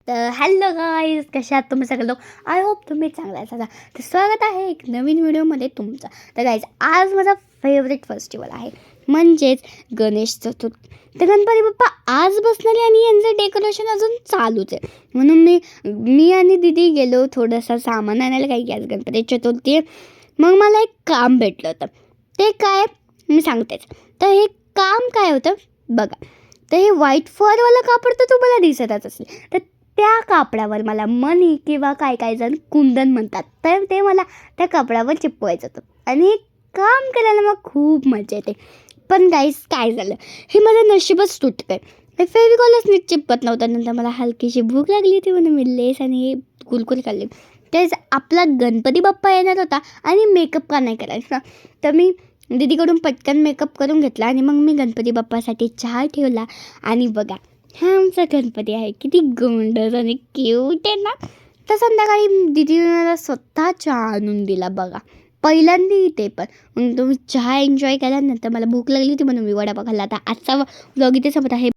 तर hello guys, कशा आहात तुम्ही सगळे लोक? आय होप तुम्ही चांगला असाल. तर स्वागत आहे एक नवीन व्हिडिओमध्ये तुमचं. तर गाईज, आज माझा फेवरेट फेस्टिवल आहे, म्हणजेच गणेश चतुर्थी. तर गणपती बाप्पा आज बसणारे आणि यांचं डेकोरेशन अजून चालूच आहे. म्हणून मी आणि दीदी गेलो थोडंसं सामान आणायला. काही आज गणपती चतुर्थी आहे. मग मला एक काम भेटलं होतं. ते काय मी सांगतेच. तर हे काम काय होतं बघा. तर हे व्हाईट फरवाला कापड तर तुम्हाला दिसतच असेल. तर त्या कापडावर मला मणी किंवा काय जण कुंदन म्हणतात, तर ते मला त्या कापडावर चिपवायचं होतं आणि हे काम करायला मग खूप मजा येते. पण गाईस, काय झालं, हे माझं नशीबच तुटतं. हे फेविकॉलच नीट चिपकत नव्हतं. नंतर मला हलकीशी भूक लागली होती म्हणून मी लेस आणि कुरकुरी खाल्ली. तेच आपला गणपती बाप्पा येणार होता आणि मेकअप का नाही करायचा, तर मी दीदीकडून पटकन मेकअप करून घेतला आणि मग मी गणपती बाप्पासाठी चहा ठेवला. आणि बघा, हा आमचा गणपती आहे, किती गोंडस आणि क्यूट आहे ना. तर संध्याकाळी दीदीने मला स्वतः चहा आणून दिला बघा, पहिल्यांदा ते पण. मग तुम्ही चहा एन्जॉय केला. नंतर मला भूक लागली होती म्हणून मी वडापाव खाल्ला. आता आजचा व्लॉग इथे संपत आहे.